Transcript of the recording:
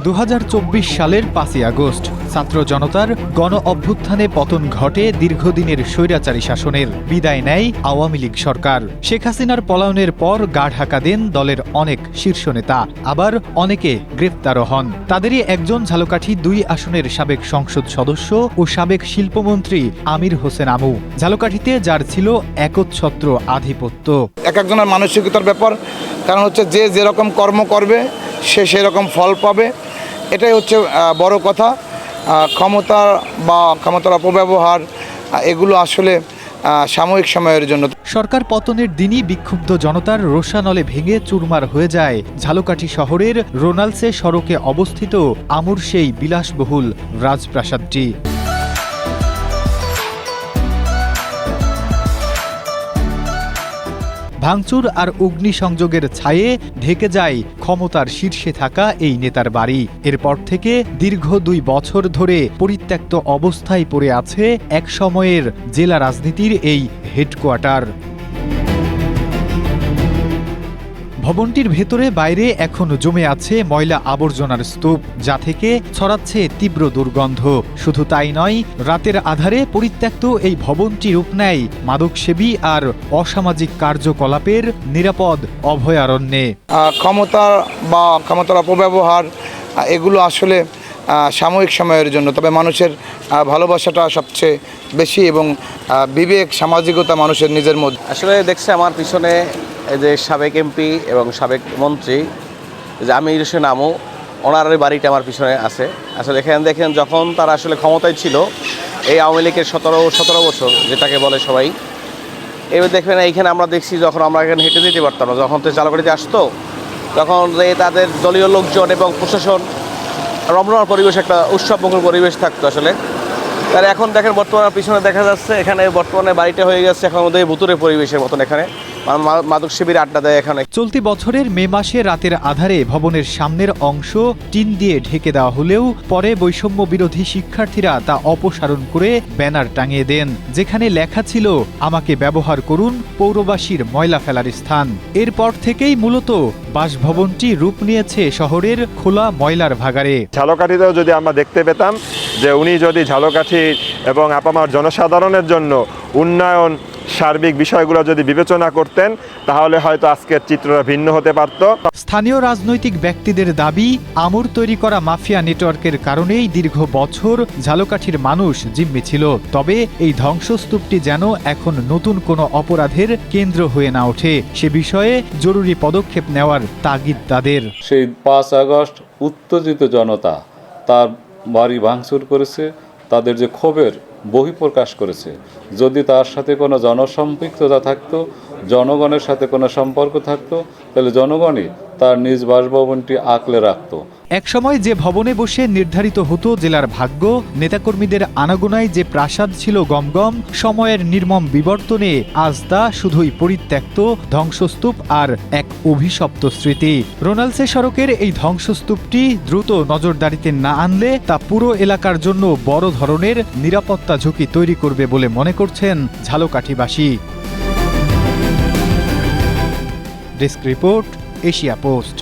2024 সালের 5ই আগস্ট ছাত্র জনতার গণ অভ্যুত্থানে পতন ঘটে দীর্ঘদিনের স্বৈরাচারী শাসনের। বিদায় নেয় আওয়ামী লীগ সরকার। শেখ হাসিনার পলায়নের পর গা ঢাকা দেন দলের অনেক শীর্ষ নেতা, আবার অনেকে গ্রেফতারও হন। তাদেরই একজন ঝালকাঠি 2 আসনের সাবেক সংসদ সদস্য ও সাবেক শিল্পমন্ত্রী আমির হোসেন আমু। ঝালকাঠিতে যার ছিল একচ্ছত্র আধিপত্য। একজনের মানসিকতার ব্যাপার, কারণ হচ্ছে যে যেরকম কর্ম করবে সে সেরকম ফল পাবে, এটাই হচ্ছে বড় কথা। ক্ষমতার অপব্যবহার এগুলো আসলে সাময়িক সময়ের জন্য। সরকার পতনের দিনই বিক্ষুব্ধ জনতার রোষানলে ভেঙে চুরমার হয়ে যায় ঝালকাঠি শহরের রোনালসে সড়কে অবস্থিত আমুর সেই বিলাসবহুল রাজপ্রাসাদটি। ভাঙচুর আর অগ্নিসংযোগের ছায়ে ঢেকে যায় ক্ষমতার শীর্ষে থাকা এই নেতার বাড়ি। এরপর থেকে দীর্ঘ 2 বছর ধরে পরিত্যক্ত অবস্থায় পড়ে আছে এক সময়ের জেলা রাজনীতির এই হেডকোয়ার্টার। ভবনটির ভেতরে বাইরে এখন জমে আছে ময়লা আবর্জনার স্তূপ, যা থেকে ছড়াচ্ছে তীব্র দুর্গন্ধ। শুধু তাই নয়, রাতের আধারে পরিত্যক্ত এই ভবনটি রূপ নেয় মাদকসেবী আর অসামাজিক কার্যকলাপের নিরাপদ অভয়ারণ্যে। ক্ষমতার অপব্যবহার এগুলো আসলে সাময়িক সময়ের জন্য, তবে মানুষের ভালোবাসাটা সবচেয়ে বেশি এবং বিবেক সামাজিকতা মানুষের নিজের মধ্যে। আসলে দেখছে আমার পিছনে এই যে সাবেক এমপি এবং সাবেক মন্ত্রী যে আমির হোসেন আমু, ওনার বাড়িটা আমার পিছনে আছে। আসলে এখানে দেখেন, যখন তারা আসলে ক্ষমতায় ছিল এই আওয়ামী লীগের 17 বছর যেটাকে বলে সবাই, এবার দেখবেন এইখানে আমরা দেখছি যখন আমরা এখানে হেঁটে যেতে পারতাম না, যখন তো ঝালকাঠিতে আসতো তখন তাদের দলীয় লোকজন এবং প্রশাসন রমরমার পরিবেশ, একটা উৎসবমুখর পরিবেশ থাকতো আসলে। তার এখন দেখেন বর্তমানে পিছনে দেখা যাচ্ছে এখানে বর্তমানে বাড়িটা হয়ে গেছে এখন ওদের ভুতুরে পরিবেশের মতন। এখানে মাদক শিবির আড্ডা দেয় এখানে। চলতি বছরের মে মাসে রাতের আধারে ভবনের সামনের অংশ টিন দিয়ে ঢেকে দেওয়া হলেও পরে বৈষম্য বিরোধী শিক্ষার্থীরা তা অপসারণ করে ব্যানার টাঙিয়ে দেন, যেখানে লেখা ছিল আমাকে ব্যবহার করুন, পৌরবাসীর ময়লা ফেলার স্থান। এরপর থেকেই মূলত বাসভবনটি রূপ নিয়েছে শহরের খোলা ময়লার ভাগাড়ে। ঝালকাঠিতেও যদি আমরা দেখতে পেতাম যে উনি যদি ঝালকাঠি এবং আপামার জনসাধারণের জন্য উন্নয়ন সার্বিক বিষয়গুলো যদি বিবেচনা করতেন, তাহলে হয়তো আজকের চিত্রটা ভিন্ন হতে পারত। স্থানীয় রাজনৈতিক ব্যক্তিদের দাবি, আমুর তৈরি করা মাফিয়া নেটওয়ার্কের কারণেই দীর্ঘ বছর ঝালকাঠির মানুষ জিম্মি ছিল। তবে এই ধ্বংসস্তূপটি যেন এখন নতুন কোনো অপরাধের কেন্দ্র হয়ে না ওঠে, সে বিষয়ে জরুরি পদক্ষেপ নেওয়ার তাগিদ তাদের। সেই 5 আগস্ট উত্তেজিত জনতা তার বাড়ি ভাঙচুর করেছে, তাদের যে ক্ষোভের বহিঃপ্রকাশ করেছে। যদি তার সাথে কোনো জনসম্পৃক্ততা থাকতো, জনগণের সাথে কোনো সম্পর্ক থাকতো, তাহলে জনগণই তার নিজ বাসভবনটি আঁকলে রাখত। একসময় যে ভবনে বসে নির্ধারিত হতো জেলার ভাগ্য, নেতাকর্মীদের আনাগোনায় যে প্রাসাদ ছিল গমগম, সময়ের নির্মম বিবর্তনে আজ তা শুধুই পরিত্যক্ত ধ্বংসস্তূপ আর এক অভিশপ্ত স্মৃতি। রোনালসে সড়কের এই ধ্বংসস্তূপটি দ্রুত নজরদারিতে না আনলে তা পুরো এলাকার জন্য বড় ধরনের নিরাপত্তা ঝুঁকি তৈরি করবে বলে মনে করছেন ঝালকাঠিবাসী। Desk report, Asia post.